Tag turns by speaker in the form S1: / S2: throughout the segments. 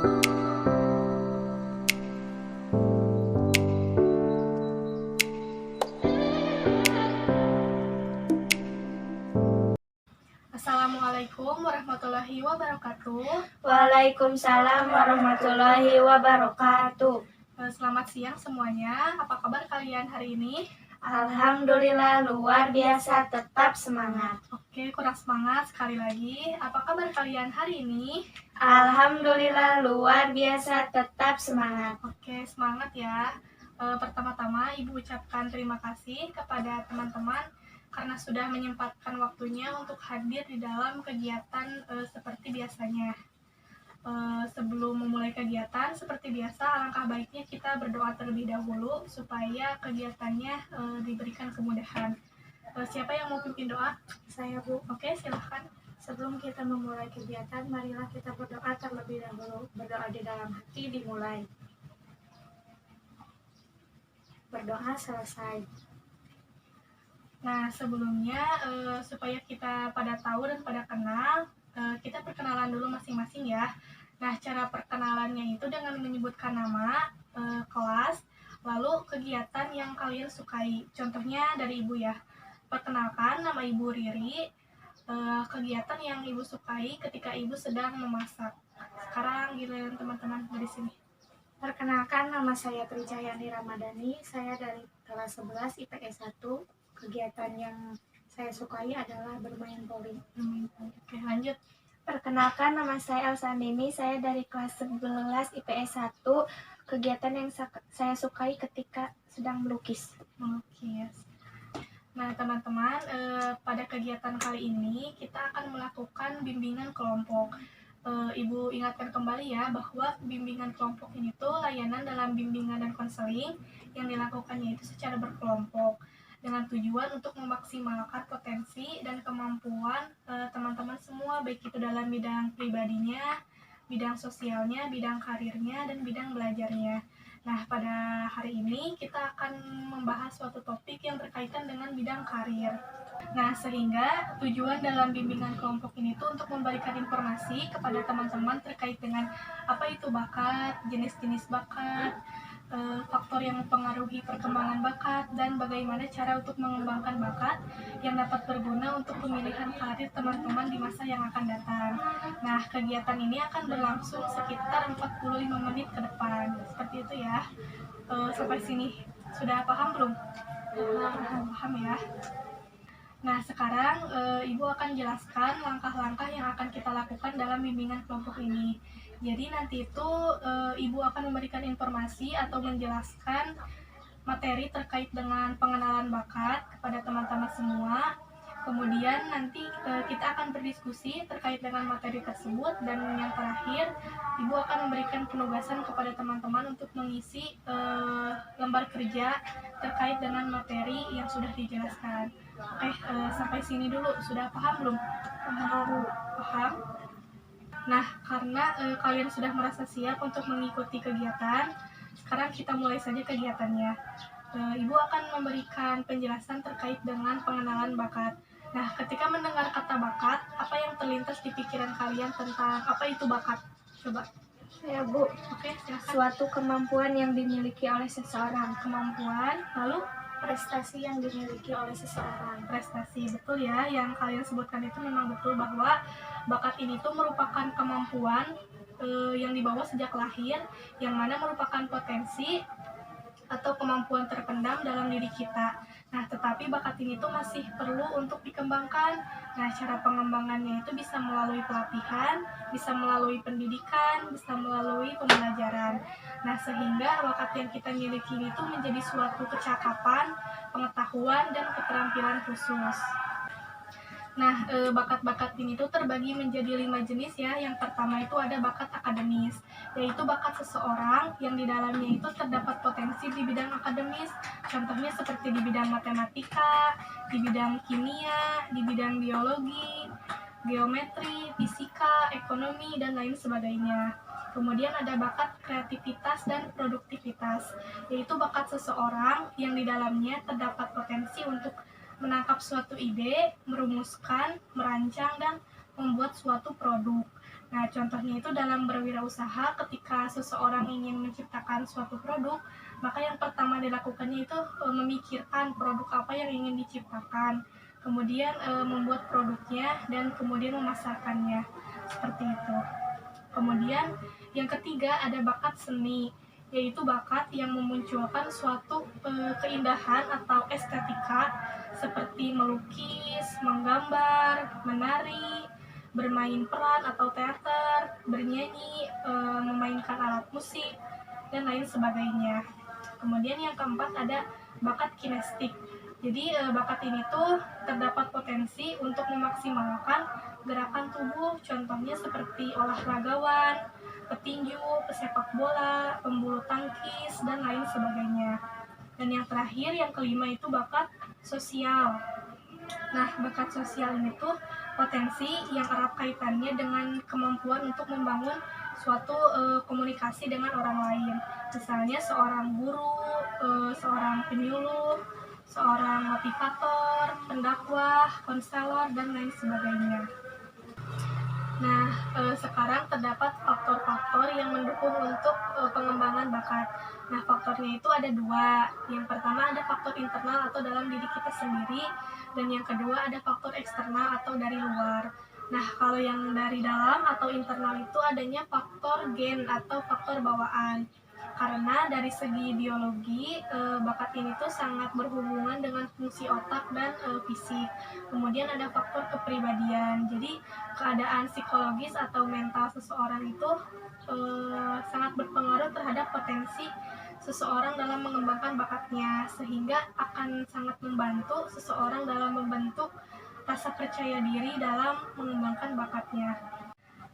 S1: Assalamualaikum warahmatullahi wabarakatuh.
S2: Waalaikumsalam warahmatullahi wabarakatuh.
S1: Selamat siang semuanya. Apa kabar kalian hari ini?
S2: Alhamdulillah luar biasa, tetap semangat.
S1: Oke, kurang semangat sekali lagi. Apa kabar kalian hari ini?
S2: Alhamdulillah luar biasa, tetap semangat.
S1: Oke, semangat ya. Pertama-tama Ibu ucapkan terima kasih kepada teman-teman karena sudah menyempatkan waktunya untuk hadir di dalam kegiatan seperti biasanya. Sebelum memulai kegiatan, seperti biasa, alangkah baiknya kita berdoa terlebih dahulu supaya kegiatannya diberikan kemudahan. Siapa yang mau pimpin doa?
S2: Saya, Bu.
S1: Oke, silahkan.
S2: Sebelum kita memulai kegiatan, marilah kita berdoa terlebih dahulu. Berdoa di dalam hati dimulai. Berdoa selesai.
S1: Nah, sebelumnya supaya kita pada tahu dan pada kenal, kita perkenalan dulu masing-masing ya. Nah, cara perkenalannya itu dengan menyebutkan nama, kelas, lalu kegiatan yang kalian sukai. Contohnya dari Ibu ya. Perkenalkan, nama Ibu Riri, kegiatan yang Ibu sukai ketika Ibu sedang memasak. Sekarang giliran teman-teman dari sini.
S2: Perkenalkan, nama saya Trijayani Ramadhani. Saya dari kelas 11 IPS 1. Kegiatan yang saya sukai adalah bermain voli.
S1: Oke, lanjut.
S2: Perkenalkan, nama saya Elsa Nini. Saya dari kelas 11 IPS 1. Kegiatan yang saya sukai ketika sedang melukis.
S1: Melukis. Nah, teman-teman, pada kegiatan kali ini kita akan melakukan bimbingan kelompok. Ibu ingatkan kembali ya bahwa bimbingan kelompok ini tuh layanan dalam bimbingan dan konseling yang dilakukannya itu secara berkelompok dengan tujuan untuk memaksimalkan potensi dan kemampuan teman-teman semua, baik itu dalam bidang pribadinya, bidang sosialnya, bidang karirnya, dan bidang belajarnya. Nah, pada hari ini kita akan membahas suatu topik yang berkaitan dengan bidang karir. Nah, sehingga tujuan dalam bimbingan kelompok ini tuh untuk memberikan informasi kepada teman-teman terkait dengan apa itu bakat, jenis-jenis bakat, faktor yang mempengaruhi perkembangan bakat, dan bagaimana cara untuk mengembangkan bakat yang dapat berguna untuk pemilihan karir teman-teman di masa yang akan datang. Nah, kegiatan ini akan berlangsung sekitar 45 menit ke depan. Seperti itu ya. Sampai sini sudah paham belum? Paham ya. Nah, sekarang Ibu akan jelaskan langkah-langkah yang akan kita lakukan dalam bimbingan kelompok ini. Jadi nanti itu Ibu akan memberikan informasi atau menjelaskan materi terkait dengan pengenalan bakat kepada teman-teman semua. Kemudian nanti kita akan berdiskusi terkait dengan materi tersebut, dan yang terakhir Ibu akan memberikan penugasan kepada teman-teman untuk mengisi lembar kerja terkait dengan materi yang sudah dijelaskan. Oke, sampai sini dulu. Sudah paham belum? Paham? Nah, karena kalian sudah merasa siap untuk mengikuti kegiatan, sekarang kita mulai saja kegiatannya. Ibu akan memberikan penjelasan terkait dengan pengenalan bakat. Nah, ketika mendengar kata bakat, apa yang terlintas di pikiran kalian tentang apa itu bakat? Coba.
S2: Ya, Bu.
S1: Oke, silakan.
S2: Suatu kemampuan yang dimiliki oleh seseorang.
S1: Kemampuan, lalu
S2: prestasi yang dimiliki oleh seseorang.
S1: Prestasi, betul ya. Yang kalian sebutkan itu memang betul bahwa bakat ini tuh merupakan kemampuan yang dibawa sejak lahir, yang mana merupakan potensi atau kemampuan terpendam dalam diri kita. Nah, tetapi bakat ini tuh masih perlu untuk dikembangkan. Nah, cara pengembangannya itu bisa melalui pelatihan, bisa melalui pendidikan, bisa melalui pembelajaran. Nah, sehingga bakat yang kita miliki ini tuh menjadi suatu kecakapan, pengetahuan, dan keterampilan khusus. Nah, bakat-bakat ini tuh terbagi menjadi 5 jenis ya. Yang pertama itu ada bakat akademis, yaitu bakat seseorang yang di dalamnya itu terdapat potensi di bidang akademis. Contohnya seperti di bidang matematika, di bidang kimia, di bidang biologi, geometri, fisika, ekonomi, dan lain sebagainya. Kemudian ada bakat kreativitas dan produktivitas, yaitu bakat seseorang yang di dalamnya terdapat potensi untuk menangkap suatu ide, merumuskan, merancang, dan membuat suatu produk. Nah, contohnya itu dalam berwirausaha, ketika seseorang ingin menciptakan suatu produk, maka yang pertama dilakukannya itu memikirkan produk apa yang ingin diciptakan, kemudian membuat produknya, dan kemudian memasarkannya. Seperti itu. Kemudian yang ketiga ada bakat seni, yaitu bakat yang memunculkan suatu keindahan atau estetika seperti melukis, menggambar, menari, bermain peran atau teater, bernyanyi, memainkan alat musik, dan lain sebagainya. Kemudian yang keempat ada bakat kinestik. Jadi bakat ini tuh terdapat potensi untuk memaksimalkan gerakan tubuh, contohnya seperti olahragawan, petinju, pesepak bola, pembulu tangkis, dan lain sebagainya. Dan yang terakhir, yang kelima itu bakat sosial. Nah, bakat sosial ini tuh potensi yang erat kaitannya dengan kemampuan untuk membangun suatu komunikasi dengan orang lain. Misalnya seorang guru, seorang penyuluh, seorang motivator, pendakwah, konselor, dan lain sebagainya. Nah, sekarang terdapat faktor-faktor yang mendukung untuk pengembangan bakat. Nah, faktornya itu ada dua. Yang pertama ada faktor internal atau dalam diri kita sendiri, dan yang kedua ada faktor eksternal atau dari luar. Nah, kalau yang dari dalam atau internal itu adanya faktor gen atau faktor bawaan. Karena dari segi biologi, bakat ini tuh sangat berhubungan dengan fungsi otak dan fisik. Kemudian ada faktor kepribadian. Jadi keadaan psikologis atau mental seseorang itu sangat berpengaruh terhadap potensi seseorang dalam mengembangkan bakatnya, sehingga akan sangat membantu seseorang dalam membentuk rasa percaya diri dalam mengembangkan bakatnya.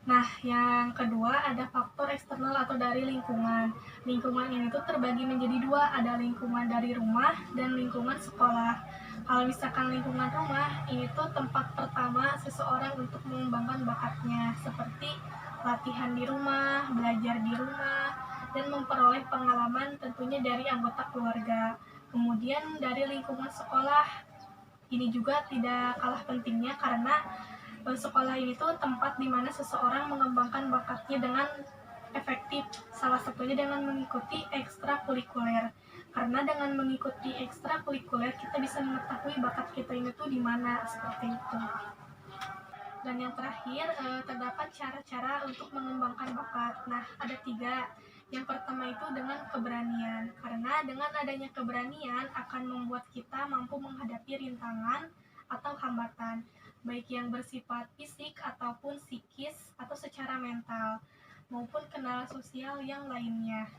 S1: Nah, yang kedua ada faktor eksternal atau dari lingkungan. Lingkungan ini tuh terbagi menjadi dua, ada lingkungan dari rumah dan lingkungan sekolah. Kalau misalkan lingkungan rumah, ini tuh tempat pertama seseorang untuk mengembangkan bakatnya, seperti latihan di rumah, belajar di rumah, dan memperoleh pengalaman tentunya dari anggota keluarga. Kemudian dari lingkungan sekolah, ini juga tidak kalah pentingnya karena sekolah ini tuh tempat di mana seseorang mengembangkan bakatnya dengan efektif. Salah satunya dengan mengikuti ekstrakurikuler. Karena dengan mengikuti ekstrakurikuler kita bisa mengetahui bakat kita ini tuh di mana, seperti itu. Dan yang terakhir, terdapat cara-cara untuk mengembangkan bakat. Nah, ada tiga. Yang pertama itu dengan keberanian. Karena dengan adanya keberanian akan membuat kita mampu menghadapi rintangan atau hambatan, baik yang bersifat fisik ataupun psikis atau secara mental, maupun kendala sosial yang lainnya.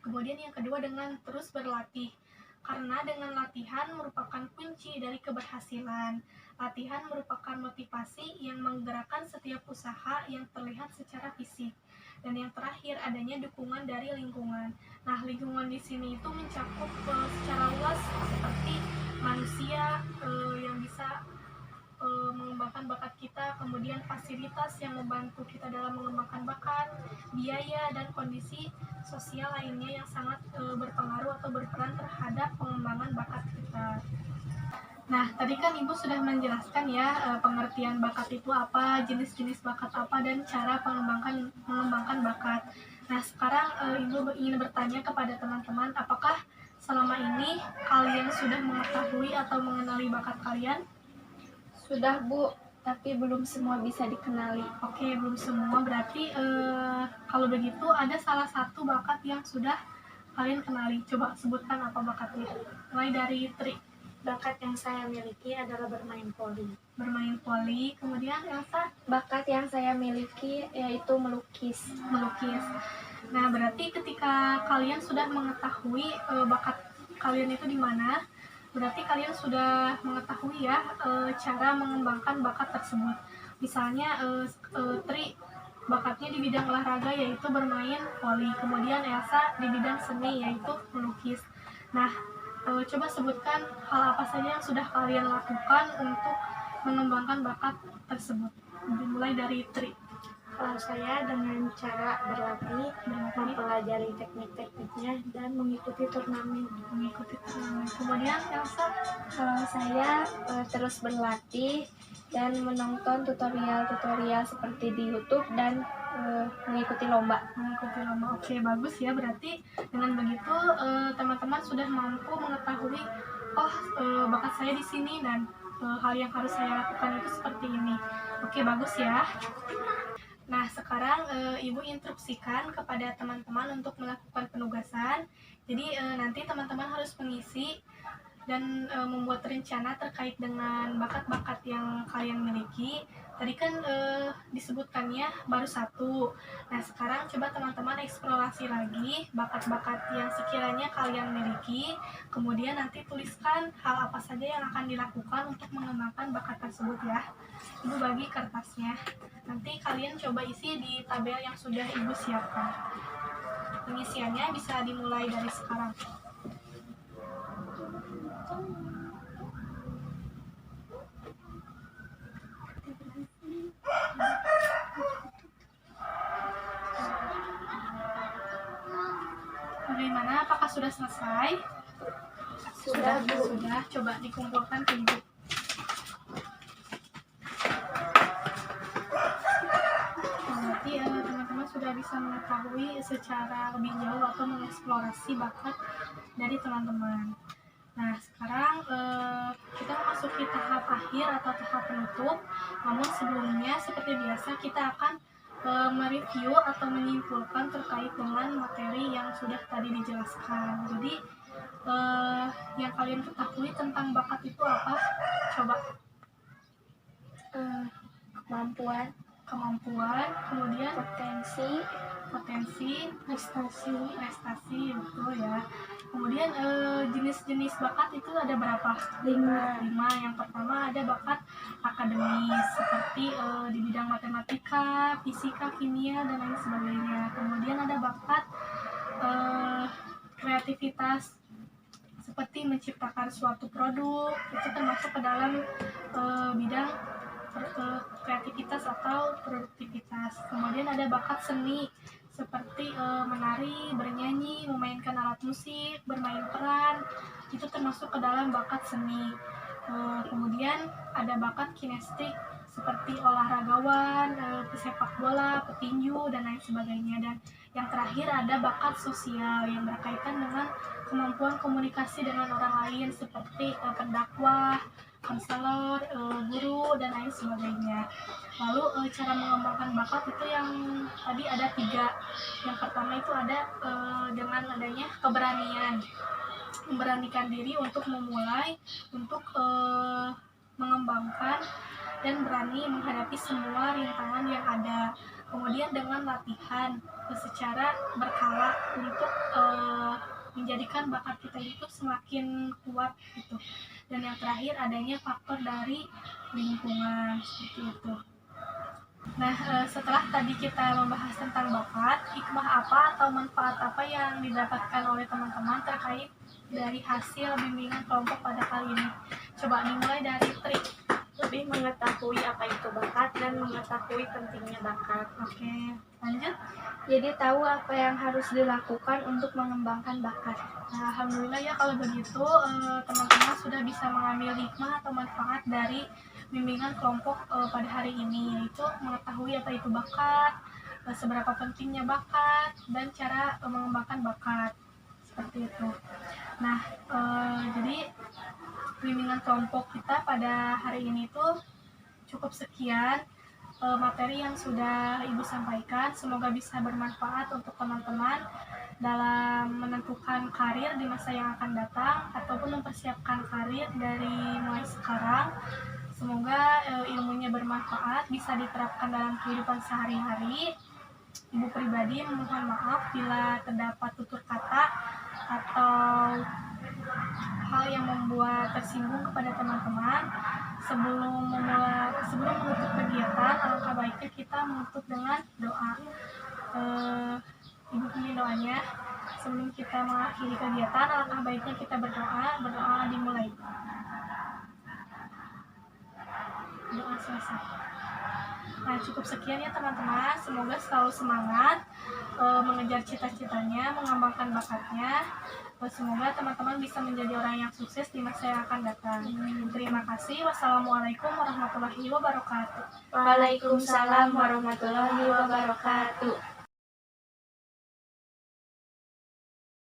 S1: Kemudian yang kedua dengan terus berlatih. Karena dengan latihan merupakan kunci dari keberhasilan. Latihan merupakan motivasi yang menggerakkan setiap usaha yang terlihat secara fisik. Dan yang terakhir adanya dukungan dari lingkungan. Nah, lingkungan di sini itu mencakup secara luas seperti manusia yang bisa mengembangkan bakat kita, kemudian fasilitas yang membantu kita dalam mengembangkan bakat, biaya, dan kondisi sosial lainnya yang sangat berpengaruh atau berperan terhadap pengembangan bakat kita. Nah, tadi kan Ibu sudah menjelaskan ya pengertian bakat itu apa, jenis-jenis bakat apa, dan cara mengembangkan bakat. Nah, sekarang Ibu ingin bertanya kepada teman-teman, apakah selama ini kalian sudah mengetahui atau mengenali bakat kalian?
S2: Sudah Bu, tapi belum semua bisa dikenali.
S1: Oke, belum semua. Berarti kalau begitu ada salah satu bakat yang sudah kalian kenali. Coba sebutkan apa bakatnya. Mulai dari Tri.
S2: Bakat yang saya miliki adalah bermain voli.
S1: Bermain voli. Kemudian Elsa,
S2: Bakat yang saya miliki yaitu melukis.
S1: melukis. Nah, berarti ketika kalian sudah mengetahui bakat kalian itu di mana, berarti kalian sudah mengetahui ya cara mengembangkan bakat tersebut. Misalnya Tri bakatnya di bidang olahraga yaitu bermain voli, kemudian Elsa di bidang seni yaitu melukis. Nah, coba sebutkan hal apa saja yang sudah kalian lakukan untuk mengembangkan bakat tersebut. Dimulai dari Tri.
S2: Saya dengan cara berlatih, mempelajari teknik-tekniknya, dan mengikuti turnamen.
S1: Kemudian Elsa,
S3: Kalau saya terus berlatih dan menonton tutorial-tutorial seperti di YouTube dan mengikuti lomba.
S1: Oke, bagus ya. Berarti dengan begitu teman-teman sudah mampu mengetahui bakat saya di sini dan hal yang harus saya lakukan itu seperti ini. Oke, bagus ya. Nah, sekarang Ibu instruksikan kepada teman-teman untuk melakukan penugasan. Jadi nanti teman-teman harus mengisi dan membuat rencana terkait dengan bakat-bakat yang kalian miliki. Tadi kan disebutkannya baru 1. Nah, sekarang coba teman-teman eksplorasi lagi bakat-bakat yang sekiranya kalian miliki. Kemudian nanti tuliskan hal apa saja yang akan dilakukan untuk mengembangkan bakat tersebut ya. Ibu bagi kertasnya. Nanti kalian coba isi di tabel yang sudah Ibu siapkan. Pengisiannya bisa dimulai dari sekarang. Bagaimana? Apakah sudah selesai?
S2: Sudah, Bu.
S1: Sudah. Coba dikumpulkan ke Ibu. Berarti teman-teman sudah bisa mengetahui secara lebih jauh atau mengeksplorasi bakat dari teman-teman. Nah, sekarang kita memasuki tahap akhir atau tahap penutup. Namun sebelumnya, seperti biasa, kita akan mereview atau menyimpulkan terkait dengan materi yang sudah tadi dijelaskan. Jadi, yang kalian ketahui tentang bakat itu apa? Coba. Kemampuan, kemudian potensi, prestasi, betul ya. Kemudian jenis-jenis bakat itu ada berapa? 5. Yang pertama ada bakat akademis seperti di bidang matematika, fisika, kimia, dan lain sebagainya. Kemudian ada bakat kreativitas seperti menciptakan suatu produk, itu termasuk ke dalam bidang kreativitas atau produktivitas. Kemudian ada bakat seni seperti menari, bernyanyi, memainkan alat musik, bermain peran, itu termasuk ke dalam bakat seni. Kemudian ada bakat kinestetik seperti olahragawan, pesepak bola, petinju, dan lain sebagainya. Dan yang terakhir ada bakat sosial yang berkaitan dengan kemampuan komunikasi dengan orang lain seperti pendakwah, konselor, guru, dan lain sebagainya. Lalu cara mengembangkan bakat itu yang tadi ada 3. Yang pertama itu ada dengan adanya keberanian, memberanikan diri untuk memulai, untuk mengembangkan dan berani menghadapi semua rintangan yang ada. Kemudian dengan latihan secara berkala untuk menjadikan bakat kita itu semakin kuat gitu. Dan yang terakhir adanya faktor dari lingkungan seperti itu. Nah, setelah tadi kita membahas tentang bakat, hikmah apa atau manfaat apa yang didapatkan oleh teman-teman terkait dari hasil bimbingan kelompok pada kali ini? Coba dimulai dari Tri.
S2: Lebih mengetahui apa itu bakat dan mengetahui pentingnya bakat.
S1: Oke, lanjut.
S3: Jadi tahu apa yang harus dilakukan untuk mengembangkan bakat.
S1: Nah, alhamdulillah ya kalau begitu teman-teman sudah bisa mengambil hikmah atau manfaat dari bimbingan kelompok pada hari ini, yaitu mengetahui apa itu bakat, seberapa pentingnya bakat, dan cara mengembangkan bakat seperti itu. Nah, jadi bimbingan kelompok kita pada hari ini tuh cukup sekian materi yang sudah Ibu sampaikan. Semoga bisa bermanfaat untuk teman-teman dalam menentukan karir di masa yang akan datang ataupun mempersiapkan karir dari mulai sekarang. Semoga ilmunya bermanfaat, bisa diterapkan dalam kehidupan sehari-hari. Ibu pribadi mohon maaf bila terdapat tutur kata atau hal yang membuat tersinggung kepada teman-teman. Sebelum menutup kegiatan, alangkah baiknya kita menutup dengan doa. Ibu punya doanya. Sebelum kita mengakhiri kegiatan, alangkah baiknya kita berdoa. Berdoa dimulai. Doa selesai. Nah, cukup sekian ya teman-teman. Semoga selalu semangat mengejar cita-citanya, mengembangkan bakatnya. Semoga teman-teman bisa menjadi orang yang sukses di masa yang akan datang. Terima kasih. Wassalamualaikum warahmatullahi wabarakatuh.
S3: Waalaikumsalam warahmatullahi wabarakatuh.